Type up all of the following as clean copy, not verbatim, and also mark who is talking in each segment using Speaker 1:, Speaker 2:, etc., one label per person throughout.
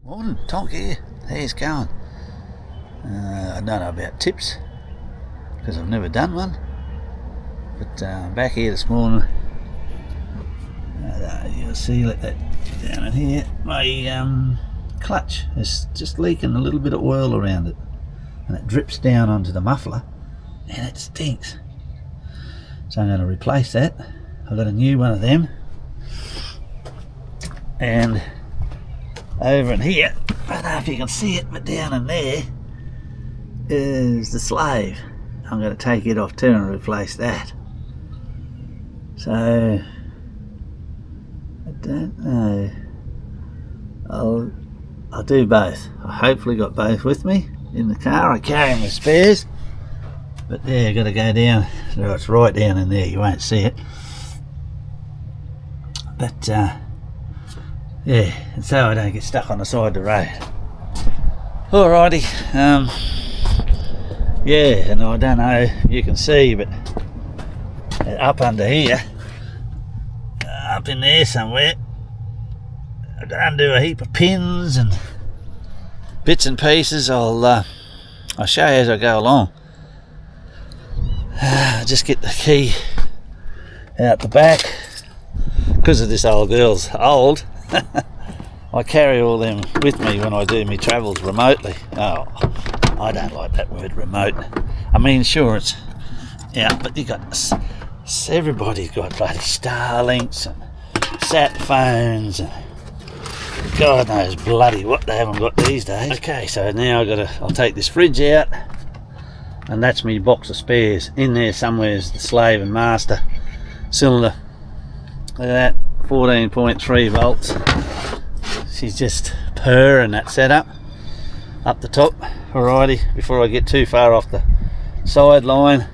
Speaker 1: Morning, Tonk here. How's it going? I don't know about tips because I've never done one, but back here this morning. You'll see, let that down in here. My clutch is just leaking a little bit of oil around it, and it drips down onto the muffler, and it stinks. So I'm going to replace that. I've got a new one of them, and over in here, I don't know if you can see it, but down in there is the slave. I'm going to take it off too and replace that. So I don't know. I'll do both. I hopefully got both with me in the car. I carry my spares, but there, got to go down. So it's right down in there. You won't see it, but yeah, and so I don't get stuck on the side of the road. Alrighty, yeah, and I don't know if you can see, but up under here, up in there somewhere, I undo a heap of pins and bits and pieces. I'll show you as I go along. Just get the key out the back. Because of this old girl's old, I carry all them with me when I do my travels remotely. Oh, I don't like that word remote. I mean, sure, it's yeah, but you got everybody's got bloody Starlinks and sat phones and God knows bloody what they haven't got these days. Okay, so now I'll take this fridge out, and that's me box of spares. In there somewhere is the slave and master cylinder. Look at that, 14.3 volts. She's just purring that setup up the top. Alrighty, before I get too far off the sideline,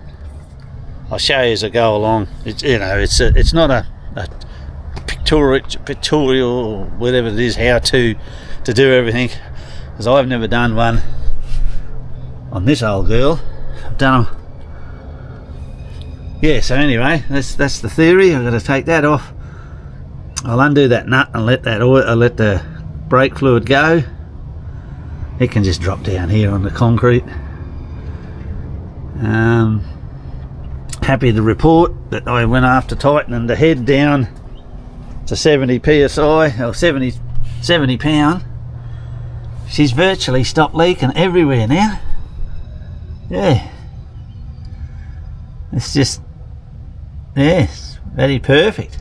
Speaker 1: I'll show you as I go along. It's not a pictorial whatever it is, how to do everything, because I've never done one on this old girl. I've done them. Yeah, so anyway, that's the theory. I've got to take that off. I'll undo that nut and let the brake fluid go. It can just drop down here on the concrete. Happy to report that I went after tightening the head down to 70 psi, or 70 pound. She's virtually stopped leaking everywhere now. Yeah, it's just, yes, very perfect.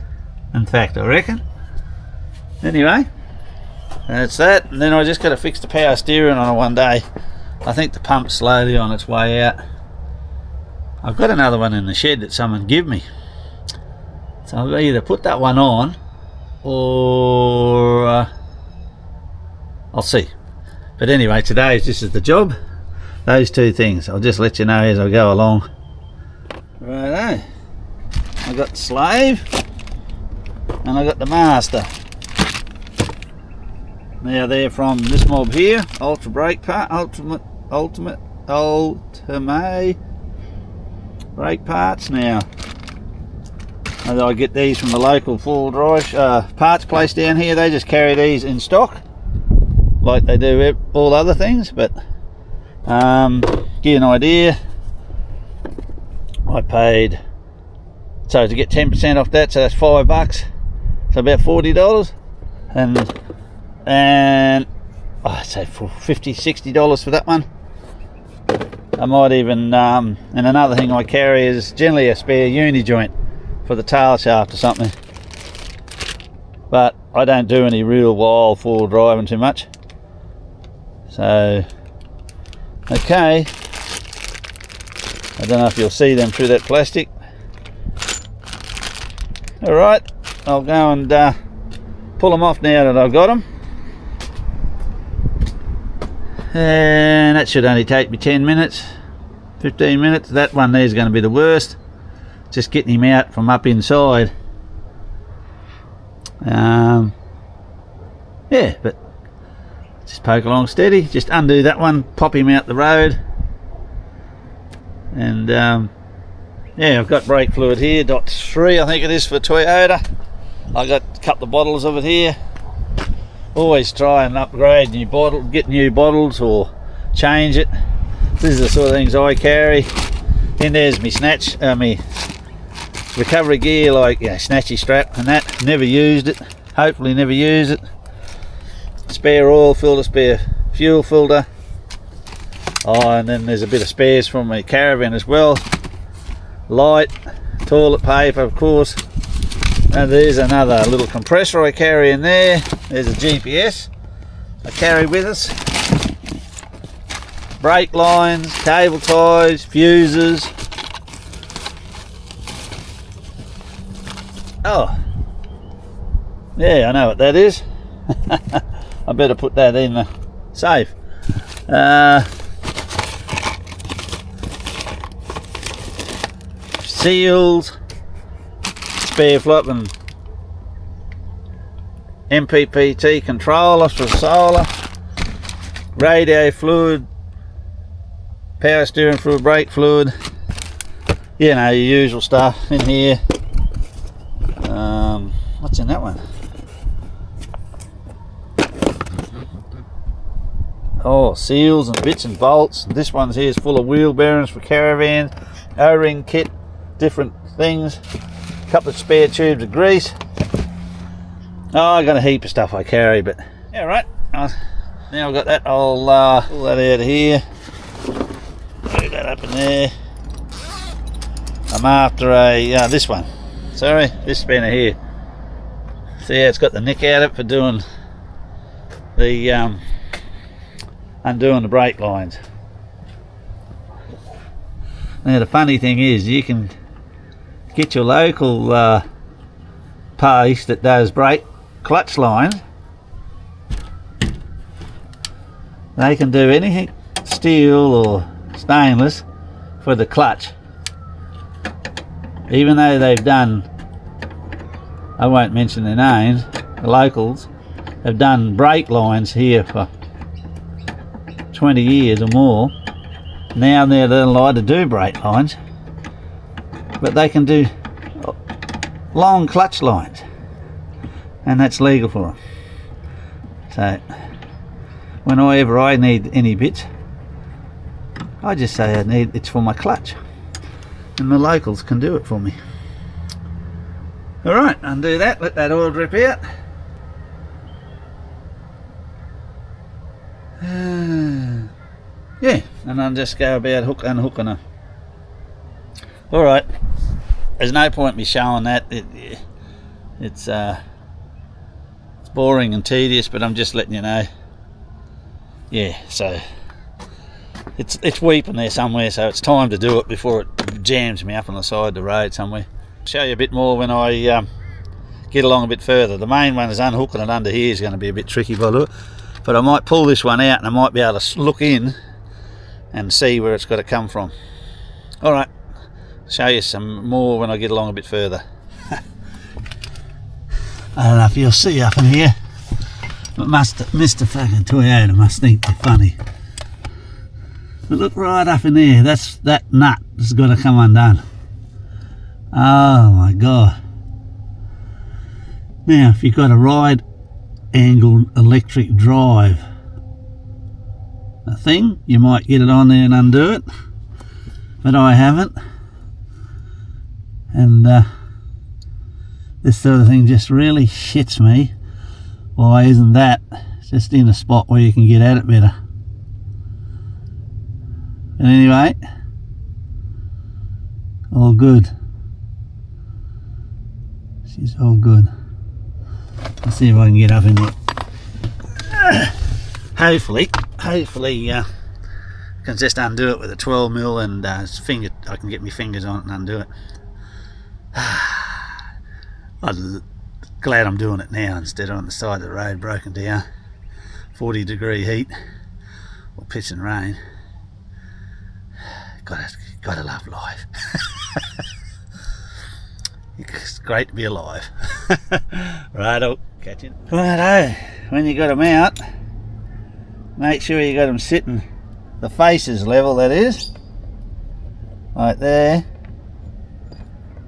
Speaker 1: In fact, I reckon. Anyway, that's that. And then I just got to fix the power steering on it one day. I think the pump's slowly on its way out. I've got another one in the shed that someone gave me, so I'll either put that one on or I'll see. But anyway, this is the job. Those two things. I'll just let you know as I go along. Righto. I got the slave and I got the master. Now they're from this mob here, ultimate brake parts. Now I get these from the local full drive parts place down here. They just carry these in stock like they do all other things, but give you an idea, I paid, so to get 10% off that, so that's $5, so about $40, and I'd say for $50-$60 for that one. I might even and another thing I carry is generally a spare uni joint for the tail shaft or something, but I don't do any real wild full driving too much. So okay, I don't know if you'll see them through that plastic. Alright, I'll go and pull them off now that I've got them. And that should only take me 10 minutes, 15 minutes. That one there is going to be the worst. Just getting him out from up inside. Yeah, but just poke along steady. Just undo that one, pop him out the road. And yeah, I've got brake fluid here, .3 I think it is for Toyota. I got a couple of bottles of it here. always try and upgrade new bottle, get new bottles or change it. These are the sort of things I carry. Then there's me me recovery gear, like snatchy strap and that. Never used it, hopefully never use it. Spare oil filter, spare fuel filter. Oh, and then there's a bit of spares from my caravan as well. Light, toilet paper of course. And there's another little compressor I carry in there. There's a GPS I carry with us. Brake lines, cable ties, fuses. Oh, yeah, I know what that is. I better put that in the safe. Seals, spare flopping MPPT controller for solar, radio fluid, power steering fluid, brake fluid, you know, your usual stuff in here. What's in that one? Oh, seals and bits and bolts. This one's here is full of wheel bearings for caravans, O-ring kit, different things, a couple of spare tubes of grease. Oh, I got a heap of stuff I carry, but yeah, right. Now I've got that, I'll pull that out of here. Put that up in there. I'm after a this one. Sorry, this spanner here. See how it's got the nick out of it for doing the undoing the brake lines. Now the funny thing is, you can get your local place that does brake clutch lines. They can do anything steel or stainless for the clutch, even though they've done, I won't mention their names, the locals have done brake lines here for 20 years or more. Now they're not allowed to do brake lines, but they can do long clutch lines, and that's legal for them. So whenever I need any bits, I just say it's for my clutch, and the locals can do it for me. Alright, undo that, let that oil drip out. Yeah, and then just go about unhooking her. Alright, there's no point me showing that. It's boring and tedious, but I'm just letting you know. Yeah, so it's weeping there somewhere, so it's time to do it before it jams me up on the side of the road somewhere. I'll show you a bit more when I get along a bit further. The main one is unhooking it under here is going to be a bit tricky by the look, but I might pull this one out and I might be able to look in and see where it's got to come from. Alright, show you some more when I get along a bit further. I don't know if you'll see up in here, but Mr. fucking Toyota must think they're funny. But look right up in there, that's that nut that's got to come undone. Oh my god. Now if you've got a right angle electric drive thing, you might get it on there and undo it, but I haven't. And this sort of thing just really shits me. Why isn't that just in a spot where you can get at it better? But anyway, all good. She's all good. Let's see if I can get up in there. Hopefully I can just undo it with a 12mm and I can get my fingers on it and undo it. I'm glad I'm doing it now instead of on the side of the road broken down, 40-degree heat or piss and rain. Gotta love life. It's great to be alive. Right, I'll catch you. Righto, when you got them out, make sure you got them sitting the faces level, that is, right there,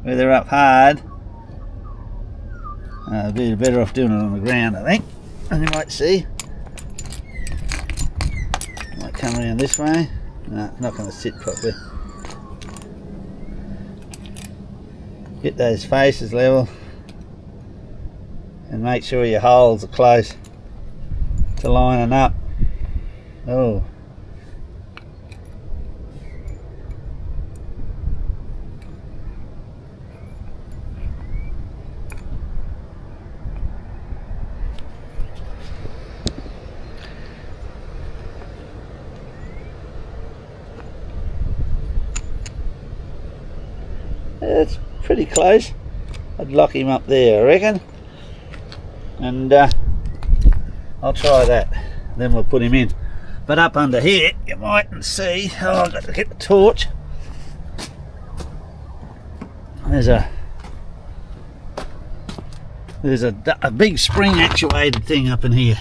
Speaker 1: where they're up hard. I'd be better off doing it on the ground, I think. and you might see. Might come around this way. No, not going to sit properly. Get those faces level and make sure your holes are close to lining up. Oh. It's pretty close. I'd lock him up there, I reckon. And I'll try that. Then we'll put him in. But up under here, you mightn't see. Oh, I've got to get the torch. There's a big spring actuated thing up in here.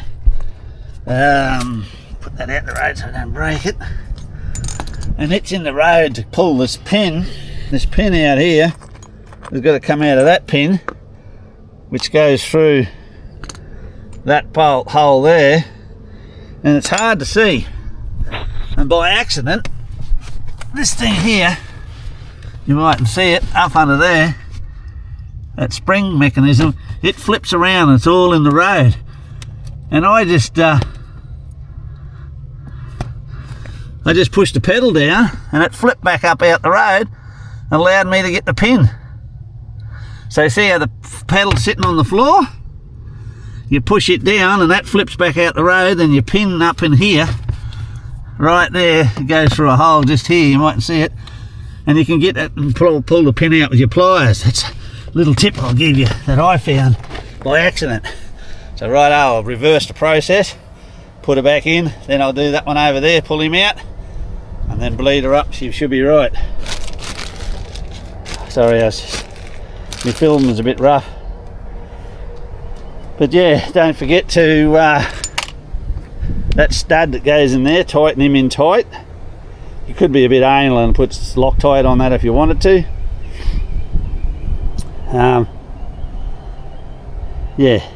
Speaker 1: Put that out the road so I don't break it. And it's in the road to pull this pin. This pin out here has got to come out of that pin, which goes through that hole there, and it's hard to see. And by accident, this thing here, you mightn't see it up under there, that spring mechanism, it flips around and it's all in the road. And I just pushed the pedal down and it flipped back up out the road, allowed me to get the pin. So see how the pedal's sitting on the floor? You push it down and that flips back out the road, and you pin up in here, right there, it goes through a hole just here, you mightn't see it, and you can get it and pull the pin out with your pliers. That's a little tip I'll give you that I found by accident. So righto, I'll reverse the process, put her back in, then I'll do that one over there, pull him out, and then bleed her up. She should be right. Sorry, my film is a bit rough. But yeah, don't forget to, that stud that goes in there, tighten him in tight. You could be a bit anal and put Loctite on that if you wanted to. Yeah.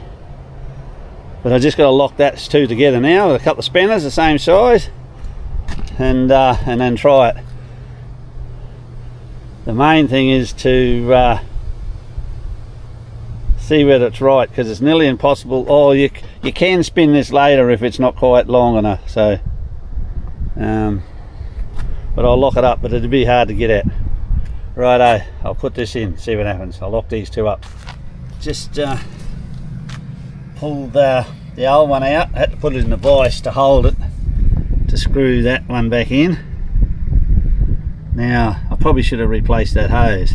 Speaker 1: But I just got to lock that two together now with a couple of spanners the same size, and then try it. The main thing is to see whether it's right, because it's nearly impossible. Oh, you can spin this later if it's not quite long enough. So, but I'll lock it up. But it'd be hard to get at. Righto, I'll put this in. See what happens. I'll lock these two up. Just pulled the old one out. I had to put it in the vise to hold it, to screw that one back in. Now I probably should have replaced that hose.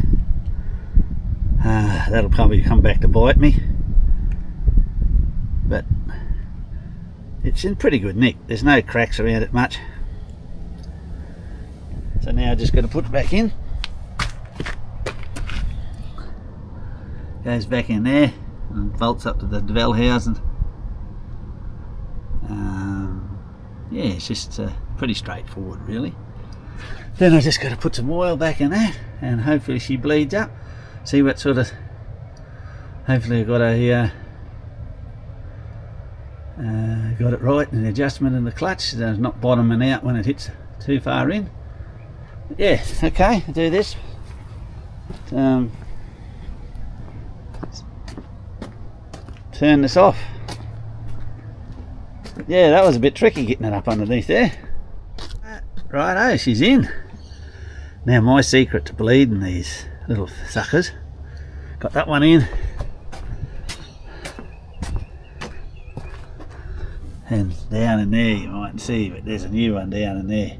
Speaker 1: That'll probably come back to bite me, but it's in pretty good nick. There's no cracks around it much. So now I just got to put it back in. Goes back in there and bolts up to the Dwellhausen. Yeah, it's just pretty straightforward really. Then I just got to put some oil back in that, and hopefully she bleeds up. See what sort of, hopefully I got got it right in the adjustment in the clutch, so it's not bottoming out when it hits too far in. But yeah, okay, I'll do this. Turn this off. But yeah, that was a bit tricky getting it up underneath there. Righto, she's in. Now my secret to bleeding these little suckers. Got that one in. And down in there you might see, but there's a new one down in there.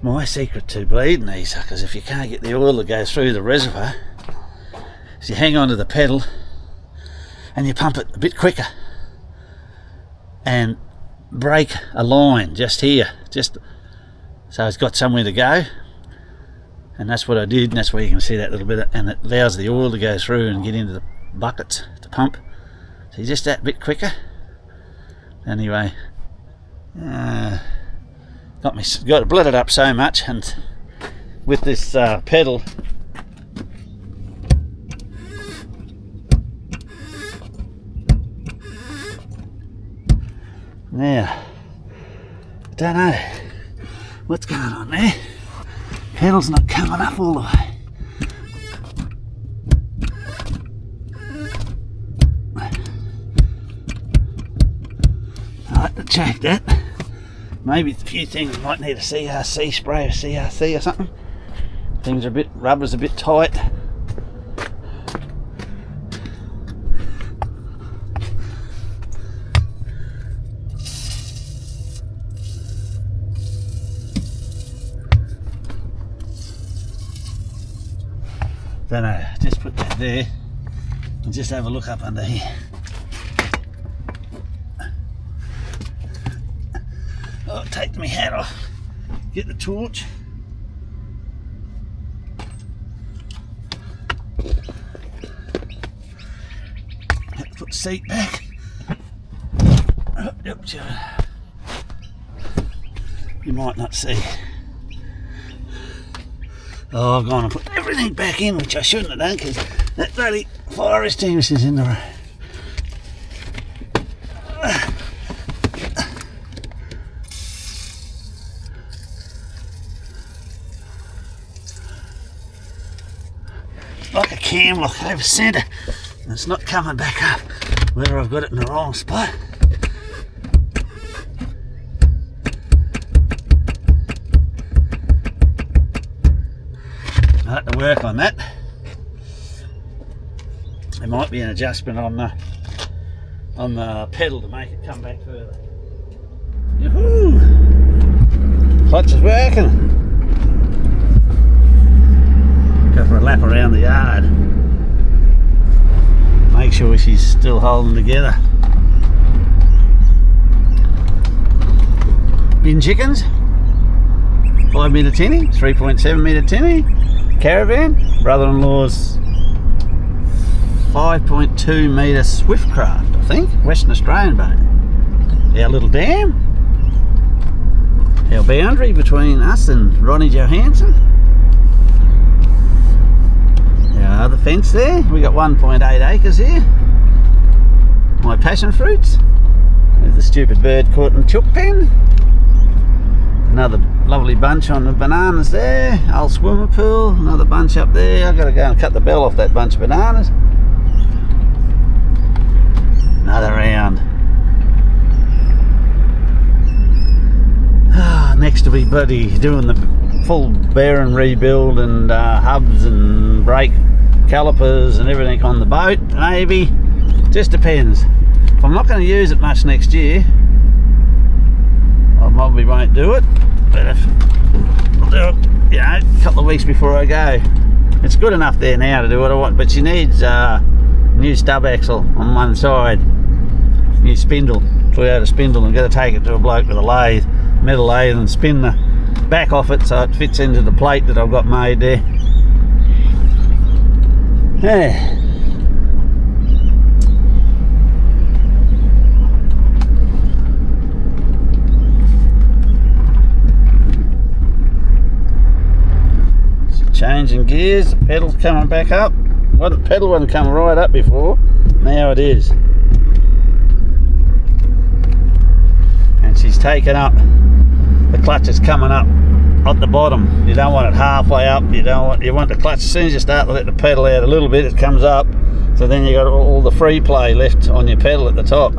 Speaker 1: My secret to bleeding these suckers, if you can't get the oil to go through the reservoir, is you hang onto the pedal and you pump it a bit quicker and break a line just here, just so it's got somewhere to go. And that's what I did, and that's where you can see that little bit, and it allows the oil to go through and get into the buckets to pump. So just that bit quicker. Anyway, got it blitted up so much, and with this pedal, Now, I don't know what's going on there. Pedal's not coming up all the way. I like to check that. Maybe a few things might need a CRC spray or CRC or something. Things are a bit, rubber's a bit tight. Don't know, just put that there and just have a look up under here. I'll take my hat off, get the torch. Put the seat back. You might not see. Oh, I've gone and put everything back in, which I shouldn't have done because that bloody fire extinguisher is in the road. Like a cam lock over centre, and it's not coming back up, whether I've got it in the wrong spot. I have to work on that. There might be an adjustment on the pedal to make it come back further. Yahoo! Clutch is working. Go for a lap around the yard. Make sure she's still holding together. Bin chickens. 5 metre tinny, 3.7 metre tinny. Caravan. Brother-in-law's 5.2 metre Swiftcraft, I think. Western Australian boat. Our little dam. Our boundary between us and Ronnie Johansson. Our other fence there. We got 1.8 acres here. My passion fruits. There's the stupid bird caught in chook pen. Another lovely bunch on the bananas there. Old swimming pool. Another bunch up there. I've got to go and cut the bell off that bunch of bananas. Another round. Next to be bloody doing the full bearing rebuild and hubs and brake calipers and everything on the boat. Maybe. Just depends. If I'm not going to use it much next year, I probably won't do it, but if I'll do it, you know, a couple of weeks before I go. It's good enough there now to do what I want, but she needs new stub axle on one side, new spindle, Toyota spindle, and got to take it to a bloke with a lathe, metal lathe, and spin the back off it so it fits into the plate that I've got made there. Yeah. Changing gears, the pedal's coming back up. The pedal wasn't coming right up before, now it is. And she's taken up, the clutch is coming up at the bottom. You don't want it halfway up, you want the clutch, as soon as you start to let the pedal out a little bit, it comes up. So then you got all the free play left on your pedal at the top.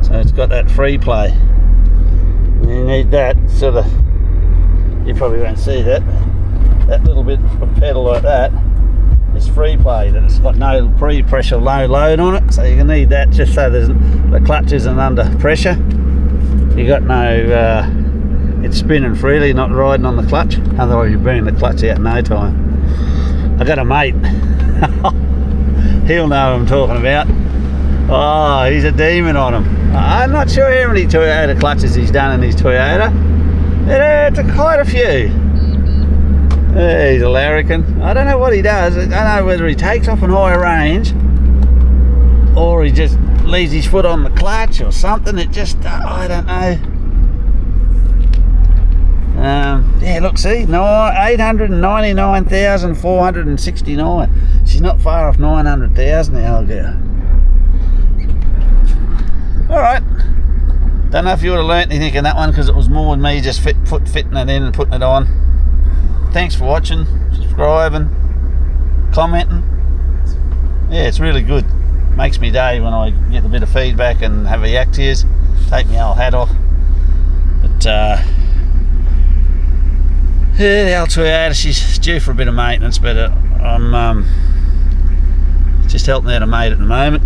Speaker 1: So it's got that free play. And you need that sort of. You probably won't see that. That little bit of pedal like that is free play, that it's got no pre-pressure, low load on it, so you can need that just so the clutch isn't under pressure. You got no, it's spinning freely, not riding on the clutch, otherwise you burn the clutch out in no time. I got a mate, he'll know what I'm talking about. Oh, he's a demon on him. I'm not sure how many Toyota clutches he's done in his Toyota. It's quite a few. He's a larrikin. I don't know what he does. I don't know whether he takes off on higher range or he just leaves his foot on the clutch or something. It just, I don't know. Yeah, look, see, 899,469. She's not far off 900,000 now, girl. All right. Don't know if you would have learnt anything in that one, because it was more than me just fitting it in and putting it on. Thanks for watching, subscribing, commenting. Yeah, it's really good. Makes me day when I get a bit of feedback and have a yak to you. Take my old hat off. But yeah, the old Toyota, she's due for a bit of maintenance, but I'm just helping out a mate at the moment,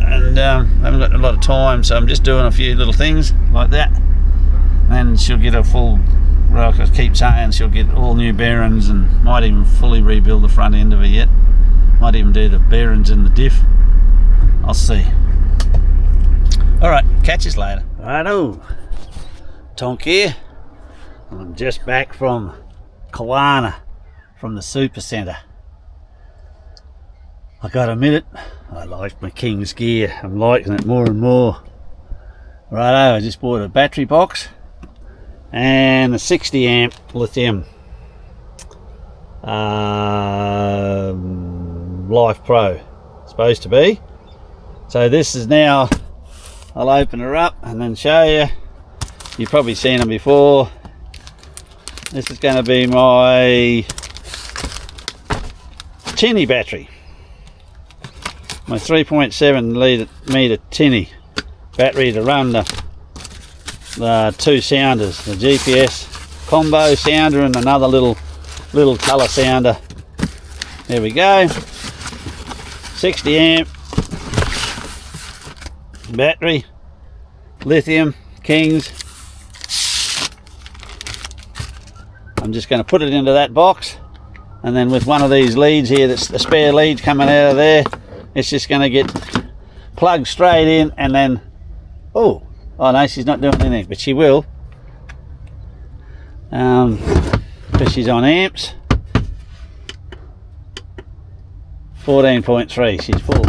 Speaker 1: and I haven't got a lot of time, so I'm just doing a few little things like that, and she'll get a full, like I keep saying, she'll get all new bearings, and might even fully rebuild the front end of her yet. Might even do the bearings in the diff. I'll see. Alright, catch us later. Righto, Tonk here. I'm just back from Kawana, from the super centre. I gotta admit it, I like my King's gear. I'm liking it more and more. Righto, I just bought a battery box and a 60 amp lithium Life Pro, supposed to be. So this is now, I'll open her up and then show you. You've probably seen them before. This is going to be my tinny battery. My 3.7 metre tinny battery to run the two sounders, the GPS combo sounder and another little colour sounder. There we go. 60 amp battery, lithium, Kings. I'm just going to put it into that box, and then with one of these leads here, that's the spare lead coming out of there, it's just going to get plugged straight in, and then oh no, she's not doing anything, but she will, because she's on amps. 14.3, she's full.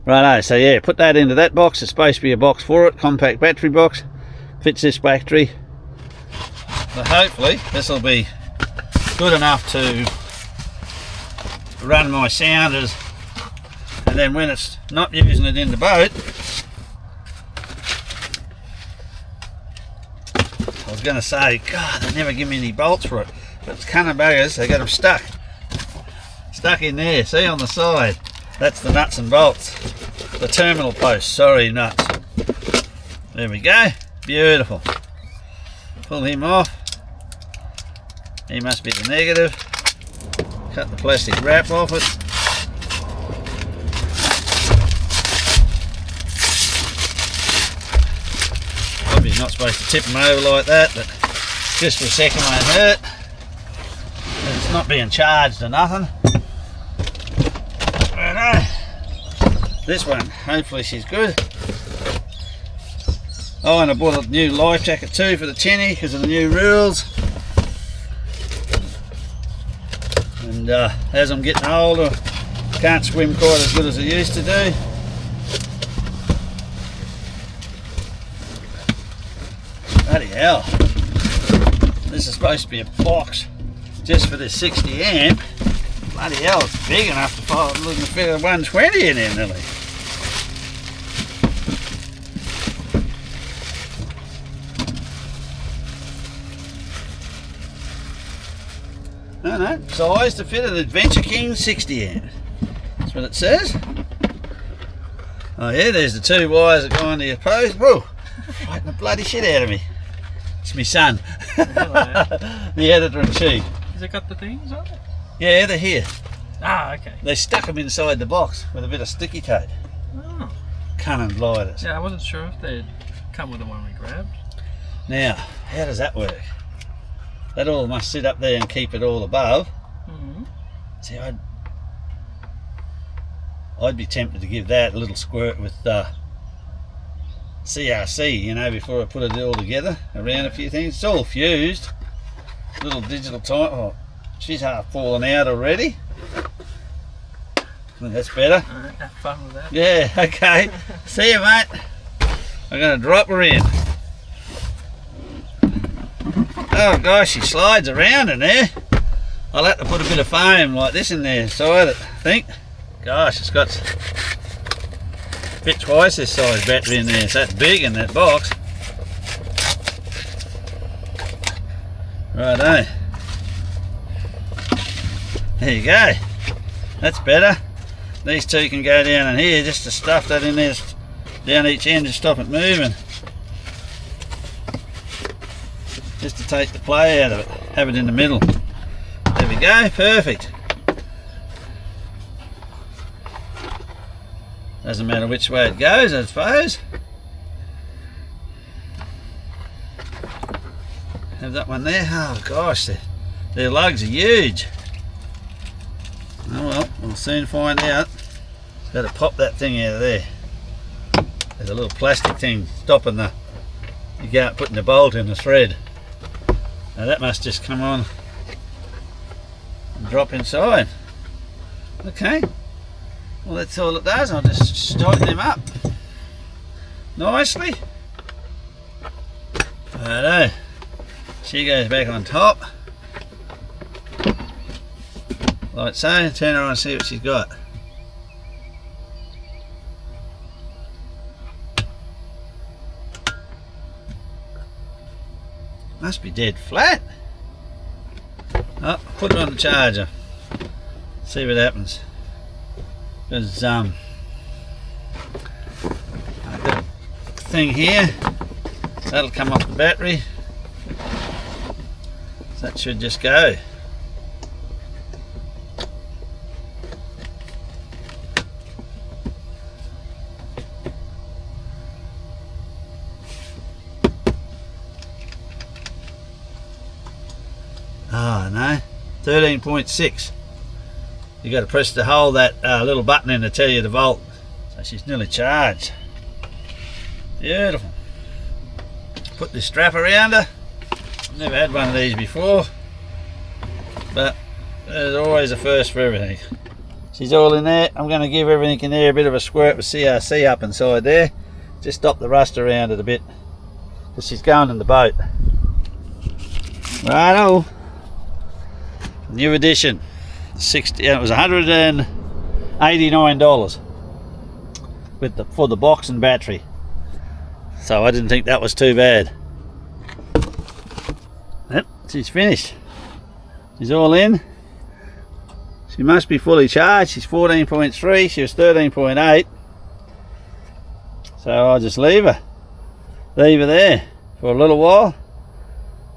Speaker 1: Righto, so yeah, put that into that box. It's supposed to be a box for it, compact battery box, fits this battery. So hopefully this will be good enough to run my sounders, and then when it's not using it in the boat, I was going to say, God, they never give me any bolts for it, but it's kind of buggers, they got them stuck in there, see, on the side. That's the nuts and bolts, the terminal post, sorry, nuts. There we go, beautiful. Pull him off. He must be the negative. Cut the plastic wrap off it. Probably not supposed to tip them over like that, but just for a second won't hurt. It's not being charged or nothing. Righto. This one, hopefully she's good. Oh, and I bought a new life jacket too for the tinny because of the new rules. And as I'm getting older, can't swim quite as good as I used to do. Bloody hell. This is supposed to be a box just for this 60 amp. Bloody hell, it's big enough to fit a 120 in there nearly. No, size to fit an Adventure King 60 amp. That's what it says. Oh yeah, there's the two wires that go into your post. Whoa, fighting the bloody shit out of me. It's my son, the editor-in-chief.
Speaker 2: Has it got the things on it?
Speaker 1: Yeah, they're here.
Speaker 2: Ah, okay.
Speaker 1: They stuck them inside the box with a bit of sticky tape.
Speaker 2: Oh.
Speaker 1: Cunning gliders.
Speaker 2: Yeah, I wasn't sure if they'd come with the one we grabbed.
Speaker 1: Now, how does that work? That all must sit up there and keep it all above.
Speaker 2: Mm-hmm.
Speaker 1: See, I'd be tempted to give that a little squirt with CRC, you know, before I put it all together around a few things. It's all fused. Little digital time. Oh, she's half fallen out already. Well, that's better.
Speaker 2: Alright, have fun with that.
Speaker 1: Yeah, okay. See you, mate. I'm going to drop her in. Oh gosh, she slides around in there. I'll have to put a bit of foam like this in there inside it, I think. Gosh, it's got a bit twice this size battery in there. It's that big in that box. Righto. There you go. That's better. These two can go down in here just to stuff that in there down each end to stop it moving. Just to take the play out of it. Have it in the middle. There we go. Perfect. Doesn't matter which way it goes, I suppose. Have that one there. Oh gosh, their lugs are huge. Oh well, we'll soon find out. Got to pop that thing out of there. There's a little plastic thing stopping you go out putting the bolt in the thread. Now that must just come on and drop inside. Okay. Well, that's all it does. I'll just tighten them up nicely. Righto. She goes back on top. Like so. Turn her on and see what she's got. Must be dead flat. Oh, put it on the charger. See what happens. Because I've got a thing here that'll come off the battery, so that should just go. Oh no, 13.6. You got to press to hold that little button in to tell you the volt. So she's nearly charged. Beautiful. Put this strap around her. I've never had one of these before, but there's always a first for everything. She's all in there. I'm going to give everything in there a bit of a squirt with CRC up inside there. Just stop the rust around it a bit, because she's going in the boat. Righto. New edition. 60. It was $189 for the box and battery, so I didn't think that was too bad. Yep, she's finished. She's all in. She must be fully charged. She's 14.3. She was 13.8. So I'll just leave her there for a little while,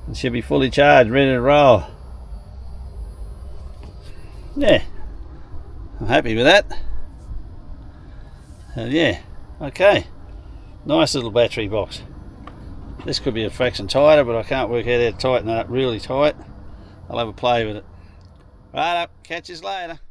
Speaker 1: and she'll be fully charged, ready to roll. Yeah, I'm happy with that. Yeah, okay. Nice little battery box. This could be a fraction tighter, but I can't work out how to tighten it up really tight. I'll have a play with it. Right up, catch you later.